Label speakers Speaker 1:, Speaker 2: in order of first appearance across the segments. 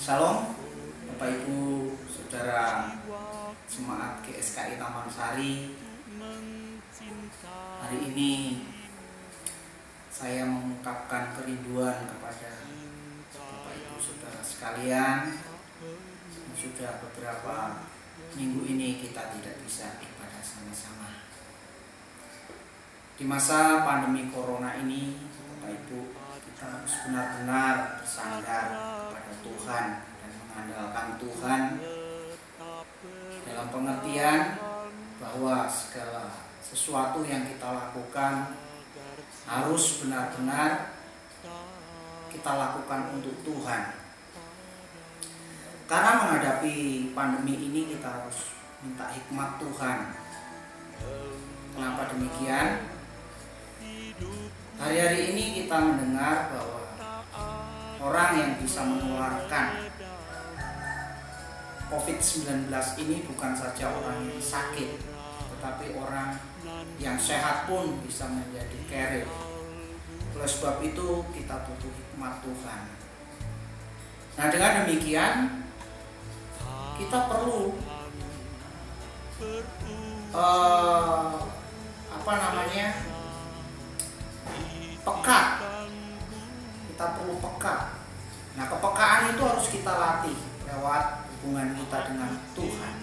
Speaker 1: Salam Bapak Ibu Saudara Jemaat GSKI Taman Sari. Hari ini saya mengungkapkan kerinduan kepada Bapak Ibu Saudara sekalian. Sudah beberapa minggu ini kita tidak bisa ibadah sama-sama. Di masa pandemi corona ini, Bapak Ibu, kita harus benar-benar bersandar kepada Tuhan dan mengandalkan Tuhan dalam pengertian bahwa segala sesuatu yang kita lakukan harus benar-benar kita lakukan untuk Tuhan. Karena menghadapi pandemi ini kita harus minta hikmat Tuhan. Kenapa demikian? Hari-hari ini kita mendengar bahwa orang yang bisa menularkan COVID-19 ini bukan saja orang yang sakit, tetapi orang yang sehat pun bisa menjadi carrier. Oleh sebab itu kita butuh hikmat Tuhan. Nah, dengan demikian kita perlu peka. Kita perlu peka. Nah, kepekaan itu harus kita latih lewat hubungan kita dengan Tuhan.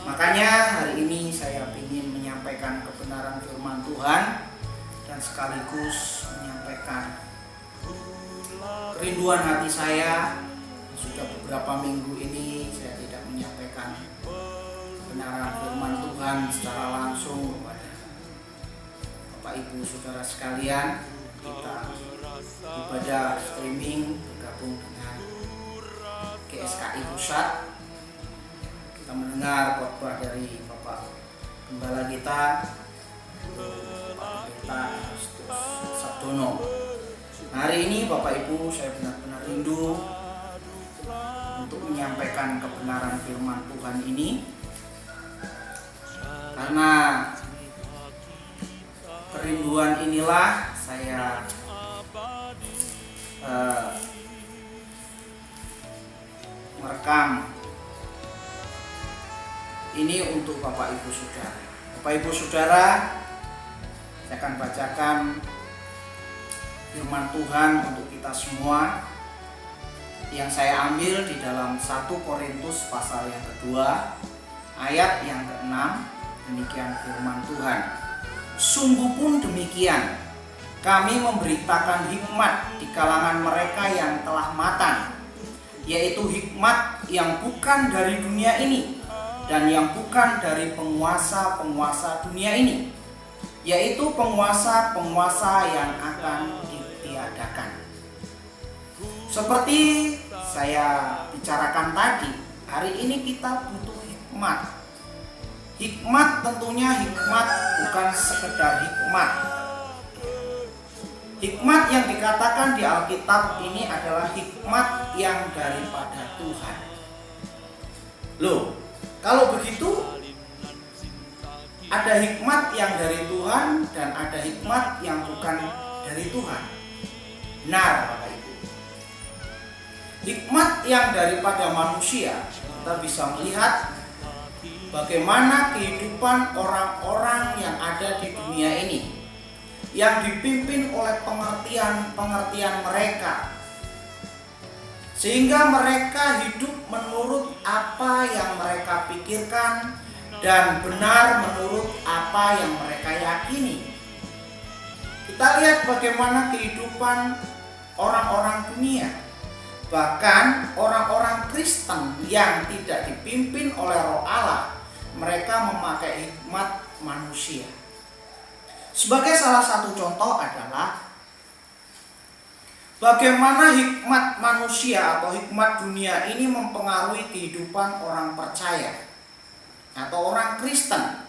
Speaker 1: Makanya hari ini saya ingin menyampaikan kebenaran firman Tuhan dan sekaligus menyampaikan kerinduan hati saya. Sudah beberapa minggu ini saya tidak menyampaikan kebenaran firman Tuhan secara langsung kepada Bapak Ibu Saudara sekalian. Kita ibadah streaming bergabung dengan GSKI Pusat. Kita mendengar khotbah dari Bapak Gembala kita, Bapak Pendeta Erastus Sabdono. Hari ini Bapak Ibu, saya benar-benar rindu untuk menyampaikan kebenaran firman Tuhan ini, karena kerinduan inilah saya merekam ini untuk Bapak Ibu Saudara. Bapak Ibu Saudara, saya akan bacakan firman Tuhan untuk kita semua yang saya ambil di dalam 1 Korintus pasal yang kedua ayat yang ke-6. Demikian firman Tuhan. Sungguh pun demikian, kami memberitakan hikmat di kalangan mereka yang telah matang, yaitu hikmat yang bukan dari dunia ini dan yang bukan dari penguasa-penguasa dunia ini, yaitu penguasa-penguasa yang akan ditiadakan. Seperti saya bicarakan tadi, hari ini kita butuh hikmat. Hikmat tentunya hikmat bukan sekedar hikmat. Hikmat yang dikatakan di Alkitab ini adalah hikmat yang daripada Tuhan. Loh, kalau begitu ada hikmat yang dari Tuhan dan ada hikmat yang bukan dari Tuhan. Benar, Bapak Ibu. Hikmat yang daripada manusia, kita bisa melihat bagaimana kehidupan orang-orang yang ada di dunia ini, yang dipimpin oleh pengertian-pengertian mereka, sehingga mereka hidup menurut apa yang mereka pikirkan dan benar menurut apa yang mereka yakini. Kita lihat bagaimana kehidupan orang-orang dunia, bahkan orang-orang Kristen yang tidak dipimpin oleh Roh Allah. Mereka memakai hikmat manusia. Sebagai salah satu contoh adalah bagaimana hikmat manusia atau hikmat dunia ini mempengaruhi kehidupan orang percaya atau orang Kristen.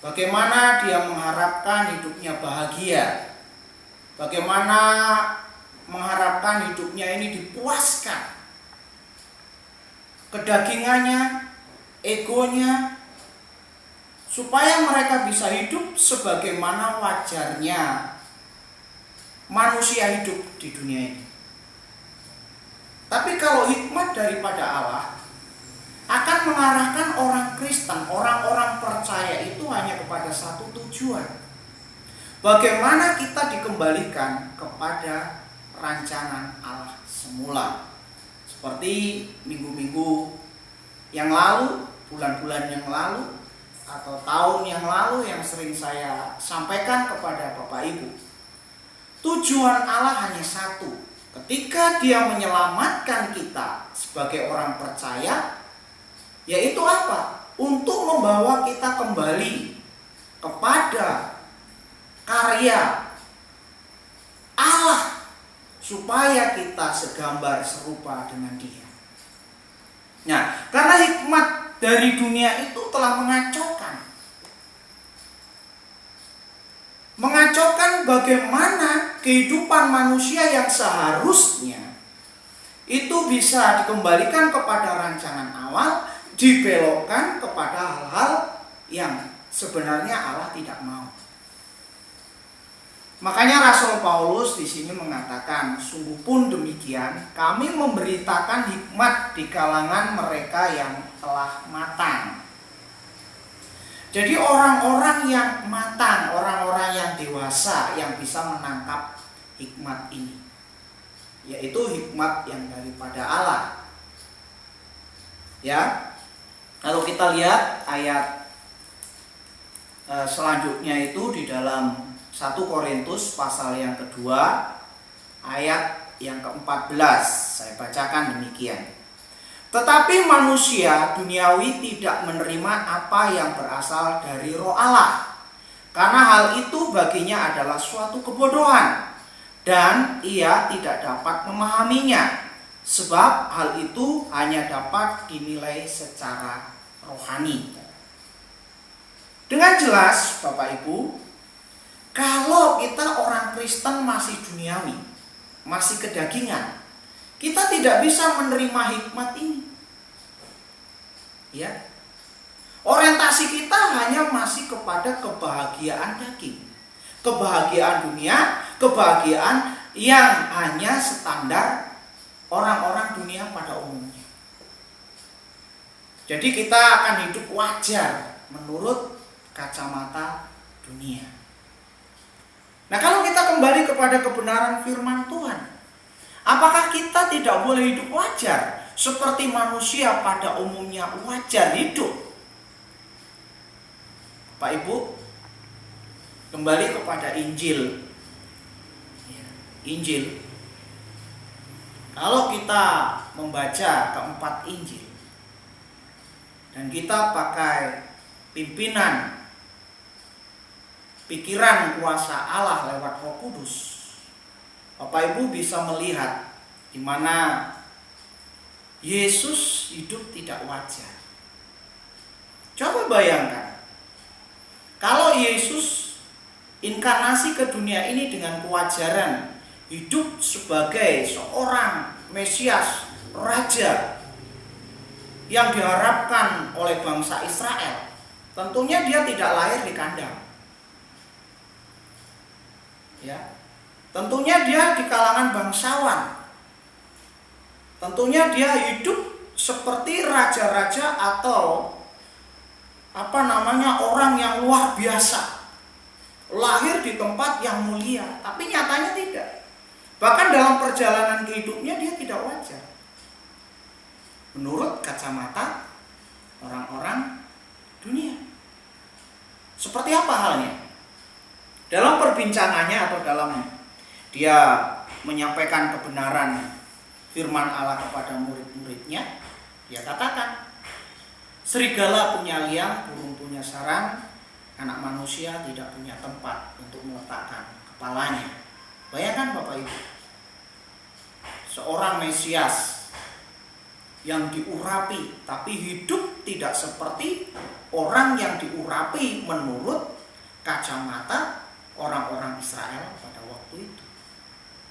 Speaker 1: Bagaimana dia mengharapkan hidupnya bahagia, bagaimana mengharapkan hidupnya ini dipuaskan, kedagingannya, egonya, supaya mereka bisa hidup sebagaimana wajarnya manusia hidup di dunia ini. kalau hikmat daripada Allah akan mengarahkan orang Kristen, orang-orang percaya itu hanya kepada satu tujuan. Bagaimana kita dikembalikan kepada rancangan Allah semula. Seperti minggu-minggu yang lalu, bulan-bulan yang lalu, atau tahun yang lalu yang sering saya sampaikan kepada Bapak Ibu. Tujuan Allah hanya satu. Ketika Dia menyelamatkan kita sebagai orang percaya, yaitu apa? Untuk membawa kita kembali kepada karya Allah, supaya kita segambar serupa dengan Dia. Nah, karena hikmat dari dunia itu telah mengacaukan bagaimana kehidupan manusia yang seharusnya itu bisa dikembalikan kepada rancangan awal, dibelokkan kepada hal-hal yang sebenarnya Allah tidak mau. Makanya Rasul Paulus di sini mengatakan, sungguh pun demikian, kami memberitakan hikmat di kalangan mereka yang telah matang. Jadi orang-orang yang matang, orang-orang yang dewasa yang bisa menangkap hikmat ini, yaitu hikmat yang daripada Allah. Ya, kalau kita lihat ayat selanjutnya itu di dalam 1 Korintus pasal yang kedua ayat yang ke-14, saya bacakan demikian. Tetapi manusia duniawi tidak menerima apa yang berasal dari Roh Allah, karena hal itu baginya adalah suatu kebodohan, dan ia tidak dapat memahaminya, sebab hal itu hanya dapat dinilai secara rohani. Dengan jelas, Bapak Ibu, kalau kita orang Kristen masih duniawi, masih kedagingan, kita tidak bisa menerima hikmat ini. Ya. Orientasi kita hanya masih kepada kebahagiaan daging, kebahagiaan dunia, kebahagiaan yang hanya standar orang-orang dunia pada umumnya. Jadi kita akan hidup wajar menurut kacamata dunia. Nah, kalau kita kembali kepada kebenaran firman Tuhan, apakah kita tidak boleh hidup wajar seperti manusia pada umumnya wajar hidup? Pak Ibu, kembali kepada Injil. Injil. Kalau kita membaca keempat Injil dan kita pakai pimpinan pikiran kuasa Allah lewat Roh Kudus, Bapak Ibu bisa melihat di mana Yesus hidup tidak wajar. Coba bayangkan, kalau Yesus inkarnasi ke dunia ini dengan kewajaran hidup sebagai seorang Mesias, Raja yang diharapkan oleh bangsa Israel, tentunya dia tidak lahir di kandang. Ya, tentunya dia di kalangan bangsawan. Tentunya dia hidup seperti raja-raja atau orang yang luar biasa, lahir di tempat yang mulia, tapi nyatanya tidak. Bahkan dalam perjalanan hidupnya dia tidak wajar menurut kacamata orang-orang dunia. Seperti apa halnya? Dalam perbincangannya atau dalam dia menyampaikan kebenaran firman Allah kepada murid-muridnya, dia katakan, serigala punya liang, burung punya sarang, anak manusia tidak punya tempat untuk meletakkan kepalanya. Bayangkan Bapak Ibu, seorang Mesias yang diurapi, tapi hidup tidak seperti orang yang diurapi menurut kacamata orang-orang Israel pada waktu itu.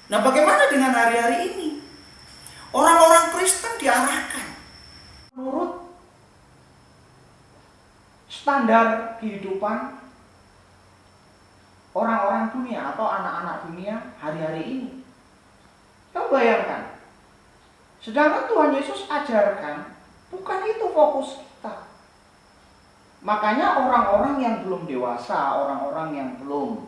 Speaker 1: Nah, bagaimana dengan hari-hari ini? Orang-orang Kristen diarahkan menurut standar kehidupan orang-orang dunia atau anak-anak dunia hari-hari ini. Coba bayangkan, Sedangkan Tuhan Yesus ajarkan, bukan itu fokus kita. Makanya orang-orang yang belum dewasa, orang-orang yang belum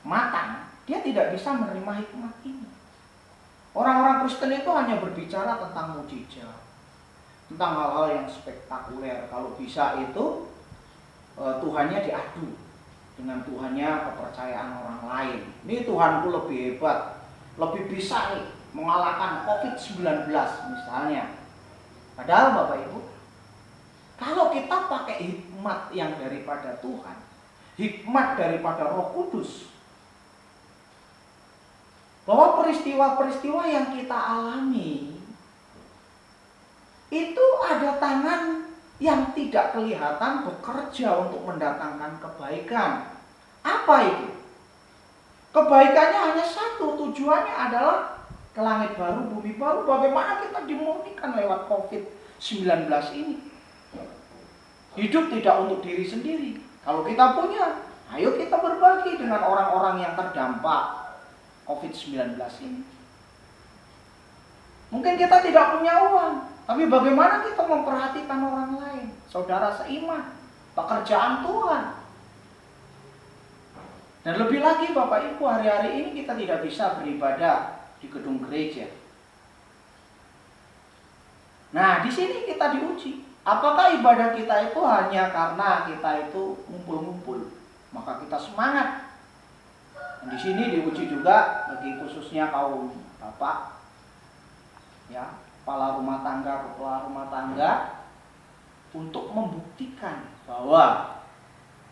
Speaker 1: matang, dia tidak bisa menerima hikmat ini. Orang-orang Kristen itu hanya berbicara tentang mujizat, tentang hal-hal yang spektakuler. Kalau bisa itu Tuhannya diadu dengan Tuhannya kepercayaan orang lain. Ini Tuhanku lebih hebat, lebih bisa nih mengalahkan COVID-19 misalnya. Padahal Bapak Ibu, kalau kita pakai hikmat yang daripada Tuhan, hikmat daripada Roh Kudus, bahwa peristiwa-peristiwa yang kita alami itu ada tangan yang tidak kelihatan bekerja untuk mendatangkan kebaikan. Apa itu? Kebaikannya hanya satu, tujuannya adalah ke langit baru, bumi baru. Bagaimana kita dimurnikan lewat COVID-19 ini? Hidup tidak untuk diri sendiri. Kalau kita punya, ayo kita berbagi dengan orang-orang yang terdampak COVID-19 ini. Mungkin kita tidak punya uang, tapi bagaimana kita memperhatikan orang lain, saudara seiman, pekerjaan Tuhan. Dan lebih lagi Bapak Ibu, hari-hari ini kita tidak bisa beribadah di gedung gereja. Nah, di sini kita diuji. Apakah ibadah kita itu hanya karena kita itu ngumpul-ngumpul, maka kita semangat. Dan di sini diuji juga bagi khususnya kaum bapak, ya, kepala rumah tangga, untuk membuktikan bahwa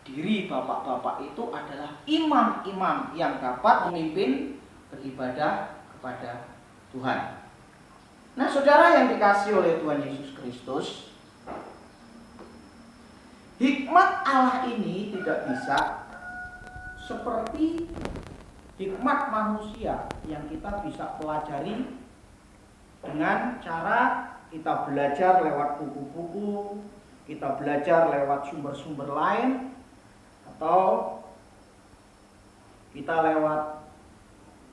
Speaker 1: diri bapak-bapak itu adalah imam-imam yang dapat memimpin beribadah kepada Tuhan. Nah, saudara yang dikasihi oleh Tuhan Yesus Kristus, hikmat Allah ini tidak bisa seperti hikmat manusia yang kita bisa pelajari dengan cara kita belajar lewat buku-buku, kita belajar lewat sumber-sumber lain, atau kita lewat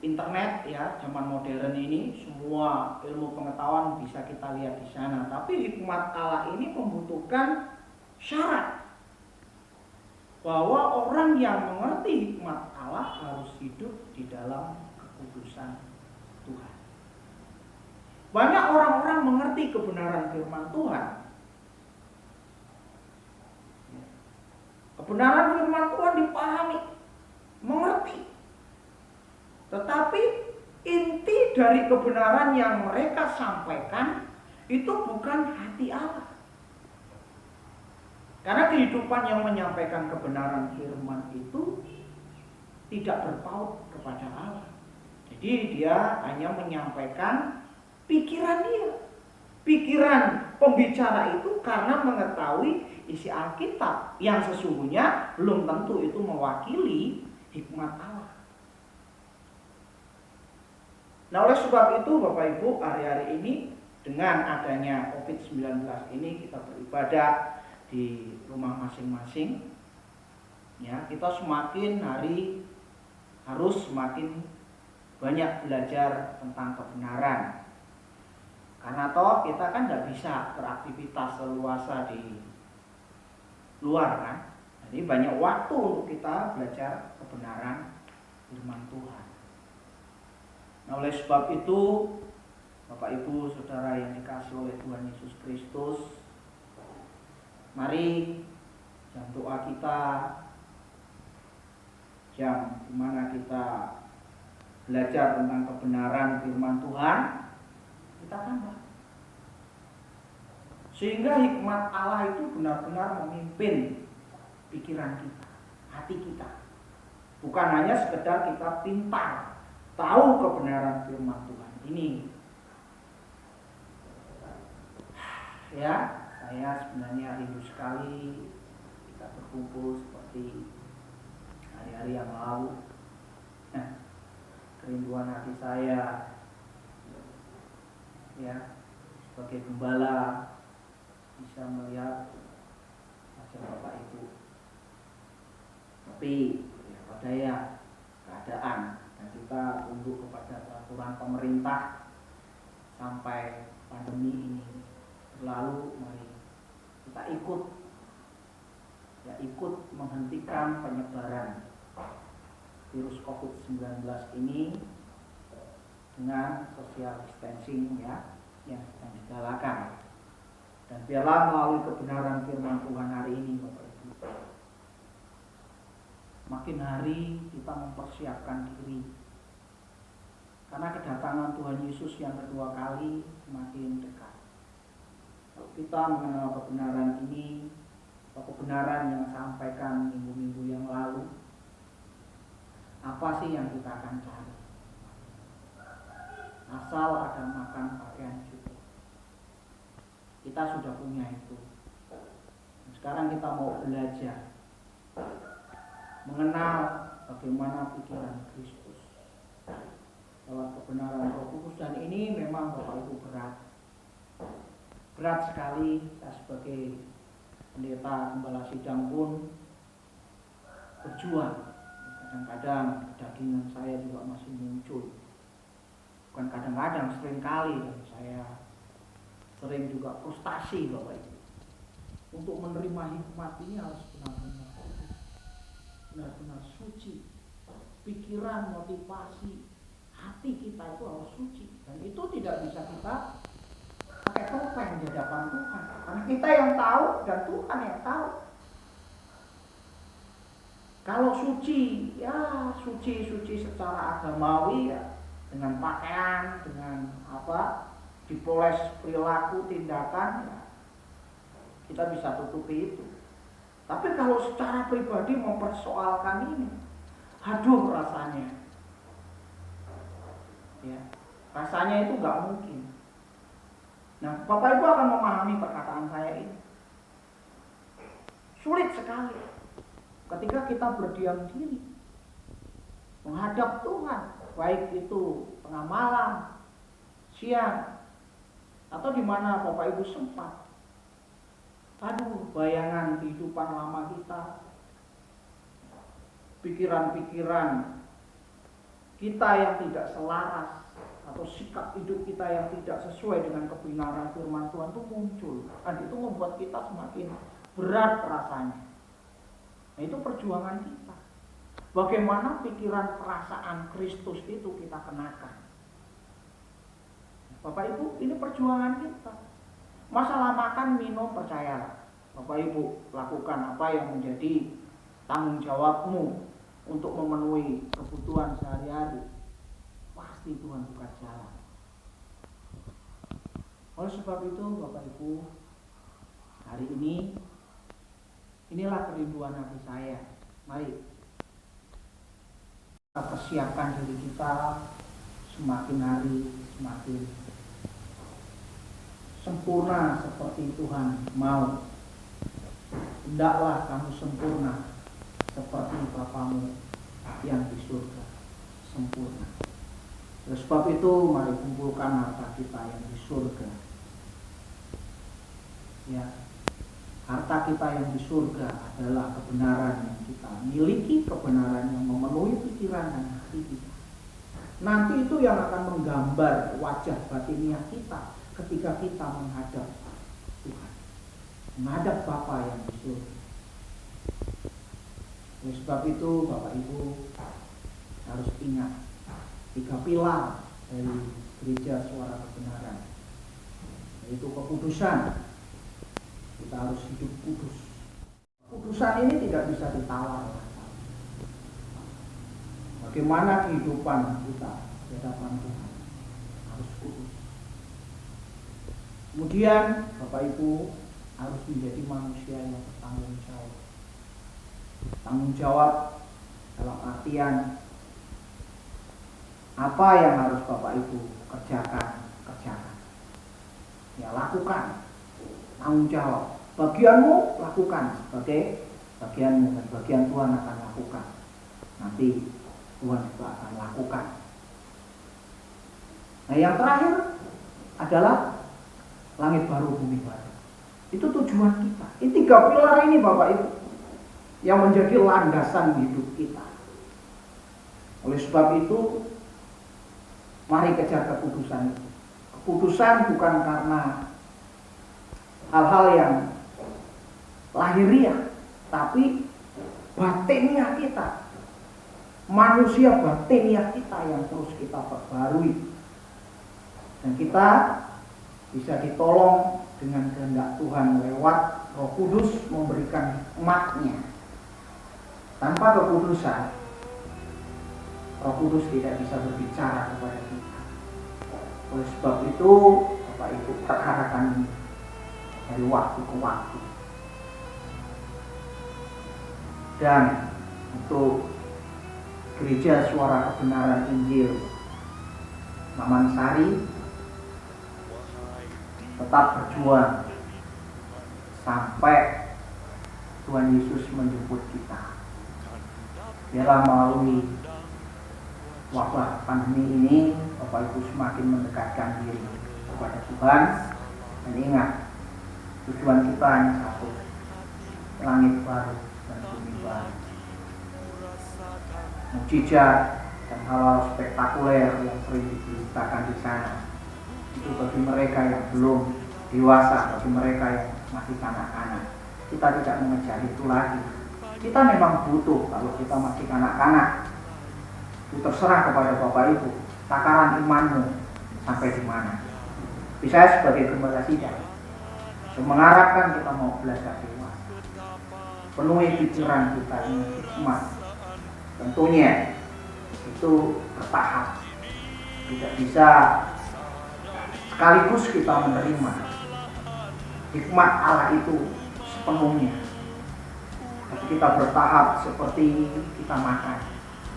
Speaker 1: internet, ya, zaman modern ini semua ilmu pengetahuan bisa kita lihat di sana. Tapi hikmat Allah ini membutuhkan syarat bahwa orang yang mengerti hikmat Allah harus hidup di dalam kekudusan Tuhan. Banyak orang-orang mengerti kebenaran firman Tuhan. Kebenaran firman Tuhan dipahami, mengerti. Tetapi inti dari kebenaran yang mereka sampaikan itu bukan hati Allah. Karena kehidupan yang menyampaikan kebenaran firman itu tidak berpaut kepada Allah. Jadi dia hanya menyampaikan pikiran dia. Pikiran pembicara itu karena mengetahui isi Alkitab yang sesungguhnya belum tentu itu mewakili hikmat Allah. Nah, oleh sebab itu Bapak Ibu, hari-hari ini dengan adanya COVID-19 ini kita beribadah di rumah masing-masing, ya, kita semakin hari harus semakin banyak belajar tentang kebenaran. Karena toh kita kan tidak bisa beraktivitas leluasa di luar, kan. Jadi banyak waktu untuk kita belajar kebenaran firman Tuhan. Nah, oleh sebab itu Bapak Ibu Saudara yang dikasihi oleh Tuhan Yesus Kristus, mari jam doa kita, jam dimana kita belajar tentang kebenaran firman Tuhan, kita tambah. Sehingga hikmat Allah itu benar-benar memimpin pikiran kita, hati kita. Bukan hanya sekedar kita pintar tahu kebenaran firman Tuhan. Ini, ya, saya sebenarnya rindu sekali kita berkumpul seperti hari-hari yang lalu. Nah, kerinduan hati saya, ya, sebagai gembala bisa melihat wajah Bapak Ibu. Tapi ya, pada keadaan dan kita tunduk kepada peraturan pemerintah, sampai pandemi ini berlalu, mari kita ikut menghentikan penyebaran virus COVID-19 ini dengan social distancing ya yang sedang digalakan. Dan biarlah melalui kebenaran firman Tuhan hari ini Bapak Ibu, makin hari kita mempersiapkan diri, karena kedatangan Tuhan Yesus yang kedua kali semakin dekat. Kalau kita mengenal kebenaran ini, atau kebenaran yang sampaikan minggu-minggu yang lalu, apa sih yang kita akan cari? Asal ada makan pakaian cukup, kita sudah punya itu. Sekarang kita mau belajar mengenal bagaimana pikiran Kristus lewat kebenaran Roh Kudus. Dan ini memang Bapak Ibu berat sekali. Saya sebagai pendeta gembala sidang pun berjuang. Kadang-kadang kedagingan saya juga masih muncul. Bukan kadang-kadang, sering kali, dan saya sering juga frustasi Bapak Ibu. Untuk menerima hikmat ini harus benar-benar suci. Pikiran, motivasi, hati kita itu harus suci. Dan itu tidak bisa kita pakai topeng di hadapan Tuhan. Karena kita yang tahu dan Tuhan yang tahu. Kalau suci, ya suci secara agamawi ya, dengan pakaian, dengan dipoles perilaku, tindakan, ya, kita bisa tutupi itu. Tapi kalau secara pribadi mempersoalkan ini, aduh rasanya, ya, rasanya itu nggak mungkin. Nah, Bapak Ibu akan memahami perkataan saya ini. Sulit sekali ketika kita berdiam diri menghadap Tuhan, baik itu tengah malam, siang, atau di mana Bapak Ibu sempat. Aduh, bayangan kehidupan lama kita, pikiran-pikiran kita yang tidak selaras, atau sikap hidup kita yang tidak sesuai dengan kebenaran firman Tuhan itu muncul. Dan itu membuat kita semakin berat rasanya. Nah, itu perjuangan kita. Bagaimana pikiran perasaan Kristus itu kita kenakan. Bapak Ibu, ini perjuangan kita. Masalah makan, minum, percayalah. Bapak Ibu, lakukan apa yang menjadi tanggung jawabmu untuk memenuhi kebutuhan sehari-hari. Pasti Tuhan buka jalan. Oleh sebab itu, Bapak Ibu, hari ini, inilah kerinduan hati saya. Mari kita persiapkan diri kita semakin hari semakin sempurna seperti Tuhan mau. Hendaklah kamu sempurna seperti Bapamu yang di surga sempurna. Oleh sebab itu, mari kumpulkan harta kita yang di surga. Ya, harta kita yang di surga adalah kebenaran yang kita miliki, kebenaran yang memenuhi pikiran dan hati kita. Nanti itu yang akan menggambar wajah batiniah kita ketika kita menghadap Tuhan, menghadap Bapa yang di surga. Oleh sebab itu, Bapak Ibu harus ingat 3 pilar dari gereja suara kebenaran, yaitu kekudusan. Kita harus hidup kudus. Kekudusan ini tidak bisa ditawar. Bagaimana kehidupan kita di hadapan Tuhan harus kudus. Kemudian Bapak Ibu harus menjadi manusia yang bertanggung jawab. Tanggung jawab dalam artian apa yang harus Bapak Ibu kerjakan. Ya, lakukan. Tanggung jawab. Bagianmu lakukan sebagai bagianmu, dan bagian Tuhan akan lakukan. Nanti Tuhan juga akan lakukan. Nah, yang terakhir adalah langit baru, bumi baru. Itu tujuan kita. Ini 3 pilar ini Bapak Ibu yang menjadi landasan hidup kita. Oleh sebab itu, mari kejar kekudusan itu.
Speaker 2: Kekudusan bukan karena hal-hal yang lahiriah, tapi batiniah kita, manusia batiniah kita yang terus kita perbarui, dan kita bisa ditolong dengan kehendak Tuhan lewat Roh Kudus memberikan hikmat-Nya. Tanpa kekudusan, Roh Kudus tidak bisa berbicara kepada kita. Oleh sebab itu, Bapak Ibu perkarakan ini dari waktu ke waktu. Dan untuk Gereja Suara Kebenaran Injil Mamansari tetap berjuang sampai Tuhan Yesus menjemput kita. Biarlah melalui wabah pandemi ini Bapak Ibu semakin mendekatkan diri kepada Tuhan, dan ingat, tujuan kita hanya satu, langit baru dan bumi baru. Mukjizat dan hal-hal spektakuler yang sering diberitakan di sana itu bagi mereka yang belum dewasa, bagi mereka yang masih kanak-kanak. Kita tidak mengejar itu lagi. Kita memang butuh kalau kita masih kanak-kanak. Itu terserah kepada Bapak Ibu, takaran imanmu sampai di mana. Bisa sebagai gembala sidang mengharapkan kita mau belajar dewasa, penuhi pikiran kita dengan hikmat. Tentunya itu bertahap, tidak bisa sekaligus kita menerima hikmat Allah itu sepenuhnya. Tapi kita bertahap seperti kita makan.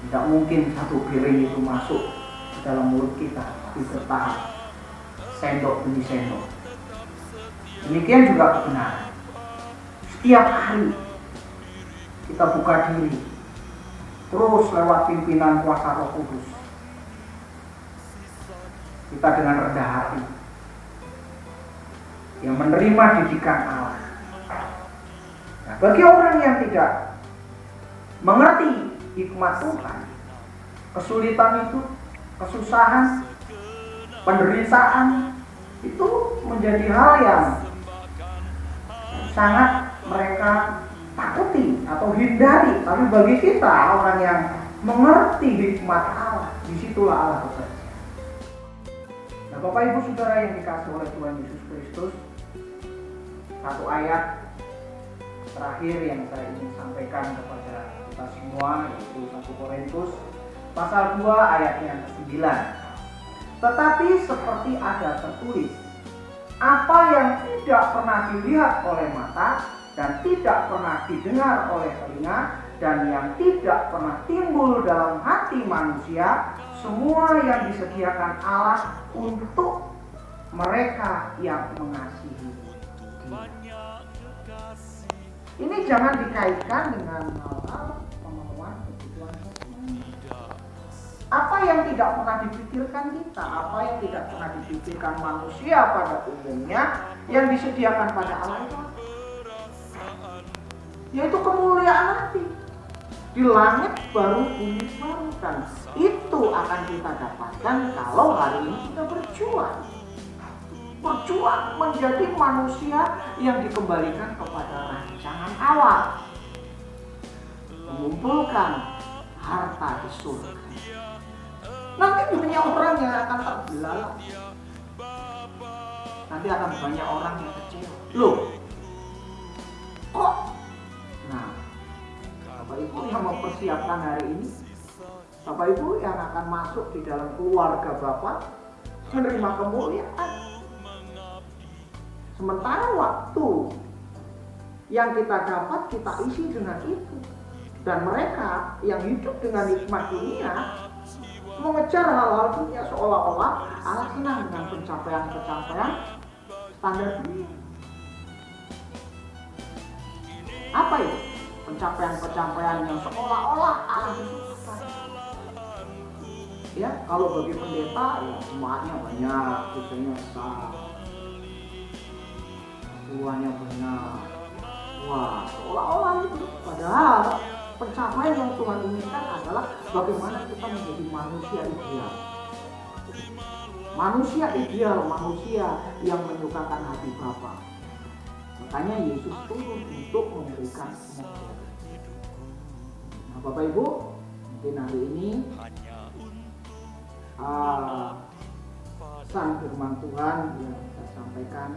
Speaker 2: Tidak mungkin satu piring itu masuk ke dalam mulut kita, tapi bertahap, sendok demi sendok. Demikian juga kebenaran. Setiap hari kita buka diri, terus lewat pimpinan kuasa Roh Kudus. Kita dengan rendah hati yang menerima didikan Allah. Nah, bagi orang yang tidak mengerti hikmat Tuhan, kesulitan itu, kesusahan, penderitaan itu menjadi hal yang sangat mereka takuti atau hindari. Tapi bagi kita, orang yang mengerti hikmat Allah, disitulah Allah bekerja. Nah, Bapak Ibu Saudara yang dikasihi oleh Tuhan Yesus Kristus, satu ayat terakhir yang saya ingin sampaikan kepada kita semua, yaitu 1 Korintus pasal 2 ayat yang ke-9. Tetapi seperti ada tertulis, apa yang tidak pernah dilihat oleh mata dan tidak pernah didengar oleh telinga dan yang tidak pernah timbul dalam hati manusia, semua yang disediakan Allah untuk mereka yang mengasihi Dia. Ini jangan dikaitkan dengan hal-hal pemenuhan kebutuhan jasmani. Apa yang tidak pernah dipikirkan kita, apa yang tidak pernah dipikirkan manusia pada umumnya, yang disediakan pada Allah itu, yaitu kemuliaan hati. Di langit baru, bumi baru, dan itu akan kita dapatkan kalau hari ini kita berjuang menjadi manusia yang dikembalikan kepada rancangan awal, mengumpulkan harta di surga. Nanti banyak orang yang akan terbelalak, nanti akan banyak orang yang kecewa. Loh, kok? Nah, Bapak Ibu yang mempersiapkan hari ini, Bapak Ibu yang akan masuk di dalam keluarga Bapak, menerima kemuliaan. Sementara waktu yang kita dapat kita isi dengan itu. Dan mereka yang hidup dengan nikmat dunia mengejar hal-hal dunia seolah-olah Allah senang dengan pencapaian-pencapaian standar dunia. Apa itu? Pencapaian-pencapaian yang seolah-olah Allah suka. Ya, kalau bagi pendeta ya semuanya banyak, biasanya sah. Uangnya banyak, wah seolah-olah itu. Padahal pencapaian yang Tuhan inginkan adalah bagaimana kita menjadi manusia ideal. Manusia ideal, manusia yang menyukakan hati Bapa. Makanya Yesus turun untuk memberikan model. Nah, Bapak Ibu, mungkin hari ini pesan firman Tuhan yang saya sampaikan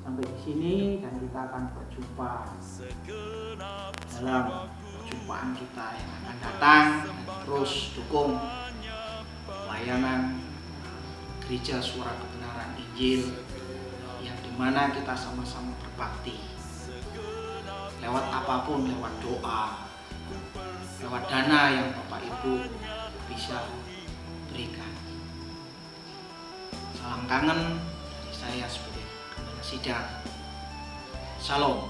Speaker 2: sampai di sini, dan kita akan berjumpa dalam perjumpaan kita yang akan datang. Terus dukung layanan Gereja Suara Kebenaran Injil, yang dimana kita sama-sama berbakti lewat apapun, lewat doa, lewat dana yang Bapak Ibu bisa berikan. Salam kangen dari saya sebagai Gembala Sidang. Shalom.